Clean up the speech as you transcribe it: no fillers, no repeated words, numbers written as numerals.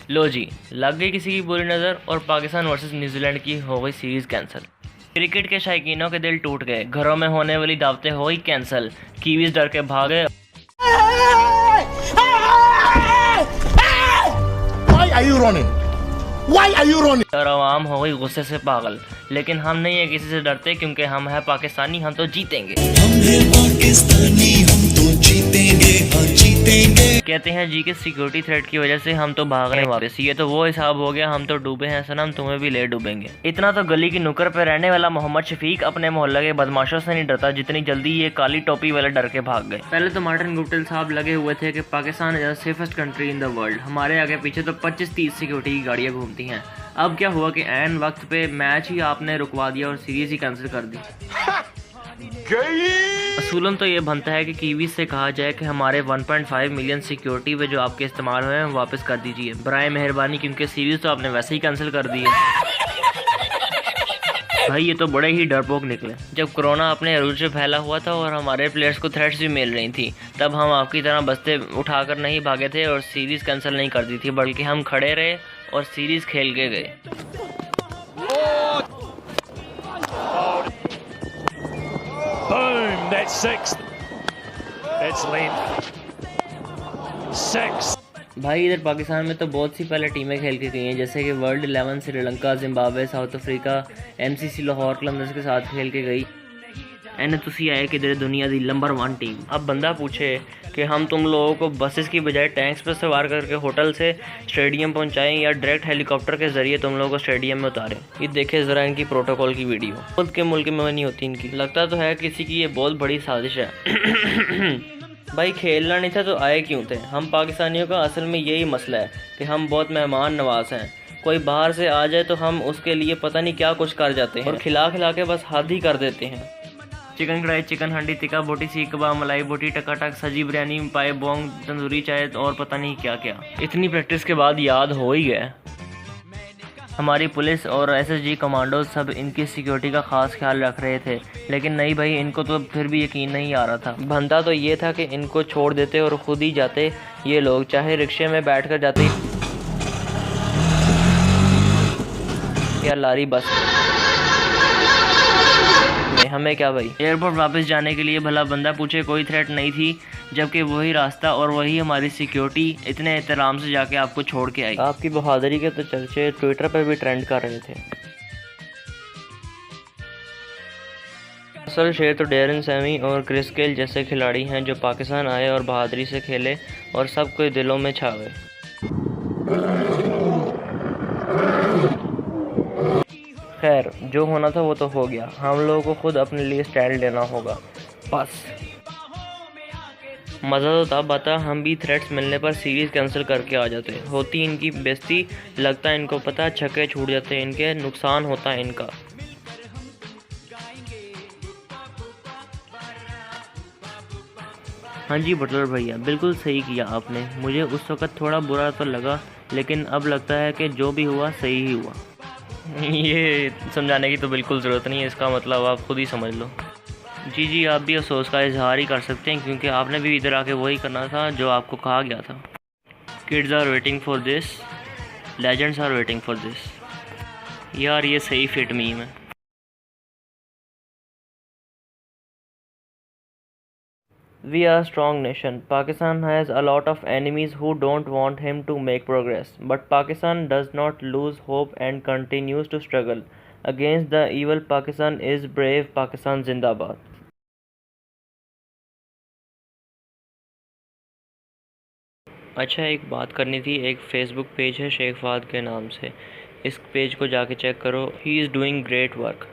लो जी, लग गई किसी की बुरी नज़र और पाकिस्तान वर्सेस न्यूजीलैंड की हो गई सीरीज़ कैंसिल। क्रिकेट के शौकीनों के दिल टूट गए, घरों में होने वाली दावतें हो गई कैंसिल, कीवीज डर के भागे। Why are you running? Why are you running? और आवाम हो गई गुस्से से पागल। लेकिन हम नहीं है किसी से डरते, क्योंकि हम है पाकिस्तानी, हम तो जीतेंगे। हम हैं पाकिस्तानी, हम तो जीतेंगे, हाँ जीतेंगे। कहते हैं जी कि सिक्योरिटी थ्रेट की वजह से हम तो भाग रहे हैं वापस। ये तो वो हिसाब हो गया, हम तो डूबे हैं सनम, तुम्हें भी ले डूबेंगे। इतना तो गली की नुक्कड़ पे रहने वाला मोहम्मद शफीक अपने मोहल्ले के बदमाशों से नहीं डरता जितनी जल्दी ये काली टोपी वाले डर के भाग गए। पहले तो मार्टिन गुप्टिल साहब लगे हुए थे कि Pakistan is the safest country in the world, हमारे आगे पीछे तो 25-30 सिक्योरिटी की गाड़ियाँ घूमती हैं। अब क्या हुआ कि ऐन वक्त पे मैच ही आपने रुकवा दिया और सीरीज ही कैंसिल कर दी। असूलन तो ये बनता है कि कीवीज से कहा जाए कि हमारे 1.5 मिलियन सिक्योरिटी पे जो आपके इस्तेमाल हुए हैं वापस कर दीजिए बराए मेहरबानी, क्योंकि सीरीज तो आपने वैसे ही कैंसिल कर दी है। भाई ये तो बड़े ही डरपोक निकले। जब कोरोना अपने अरूज से फैला हुआ था और हमारे प्लेयर्स को थ्रेट्स भी मिल रही थी, तब हम आपकी तरह बस्ते उठाकर नहीं भागे थे और सीरीज कैंसिल नहीं कर दी थी, बल्कि हम खड़े रहे और सीरीज खेल के गए। Boom, that's sixth. That's length. Six. भाई इधर पाकिस्तान में तो बहुत सी पहले टीमें खेल के गई हैं, जैसे कि world 11 Sri Lanka, Zimbabwe, south Africa, MCC Lahore Qalandars के साथ खेल के गई। एन तुसी आए कि दुनिया की नंबर 1 टीम। अब बंदा पूछे कि हम तुम लोगों को बसेस की बजाय टैंक्स पर सवार करके होटल से स्टेडियम पहुंचाएं या डायरेक्ट हेलीकॉप्टर के जरिए तुम लोगों को स्टेडियम में उतारें। ये देखे ज़रा इनकी प्रोटोकॉल की वीडियो। खुद के मुल्क में नहीं होती इनकी। लगता तो है किसी की ये बहुत बड़ी साजिश है। भाई खेलना नहीं था तो आए क्यों थे? हम पाकिस्तानियों का असल में यही मसला है कि हम बहुत मेहमान नवाज हैं। कोई बाहर से आ जाए तो हम उसके लिए पता नहीं क्या कुछ कर जाते हैं और खिला खिला के बस हद ही कर देते हैं। चिकन कढ़ाई, चिकन हंडी, तिक्का बोटी, सीख कबाब, मलाई बोटी, टकाटक, सजी बिरयानी, पाए बोंग, तंदूरी चाय और पता नहीं क्या क्या। इतनी प्रैक्टिस के बाद याद हो ही गया। हमारी पुलिस और एसएसजी कमांडो सब इनकी सिक्योरिटी का खास ख्याल रख रहे थे, लेकिन नहीं भाई, इनको तो फिर भी यकीन नहीं आ रहा था। बनता तो ये था कि इनको छोड़ देते और खुद ही जाते ये लोग, चाहे रिक्शे में बैठकर जाते या लारी बस। हमें क्या भाई, एयरपोर्ट वापस जाने के लिए भला बंदा पूछे कोई थ्रेट नहीं थी, जबकि वही रास्ता और वही हमारी सिक्योरिटी इतने एहतराम से जाके आपको छोड़ के आई। आपकी बहादुरी के तो चर्चे ट्विटर पर भी ट्रेंड कर रहे थे। असल शेर तो डेरन सैमी और क्रिस गेल जैसे खिलाड़ी हैं जो पाकिस्तान आए और बहादुरी से खेले और सबके दिलों में छा गए। खैर, जो होना था वो तो हो गया। हम लोगों को खुद अपने लिए स्टैंड लेना होगा बस। मज़ा तो तब आता हम भी थ्रेट्स मिलने पर सीरीज़ कैंसिल करके आ जाते। होती इनकी बेइज्जती, लगता इनको पता, छक्के छूट जाते इनके, नुकसान होता है इनका। हाँ जी बटलर भैया, बिल्कुल सही किया आपने। मुझे उस वक़्त थोड़ा बुरा तो लगा, लेकिन अब लगता है कि जो भी हुआ सही ही हुआ। ये समझाने की तो बिल्कुल ज़रूरत नहीं है, इसका मतलब आप खुद ही समझ लो। जी, आप भी अफसोस का इजहार ही कर सकते हैं, क्योंकि आपने भी इधर आके वही करना था जो आपको कहा गया था। Kids are waiting for this, legends are waiting for this. यार ये सही फिट मीम है। We are a strong nation. Pakistan has a lot of enemies who don't want him to make progress. But Pakistan does not lose hope and continues to struggle. Against the evil Pakistan is brave Pakistan Zindabad. अच्छा, एक बात करनी थी। एक Facebook page है शेख फाहद के नाम से, इस पेज को जाके चेक करो। He is doing great work.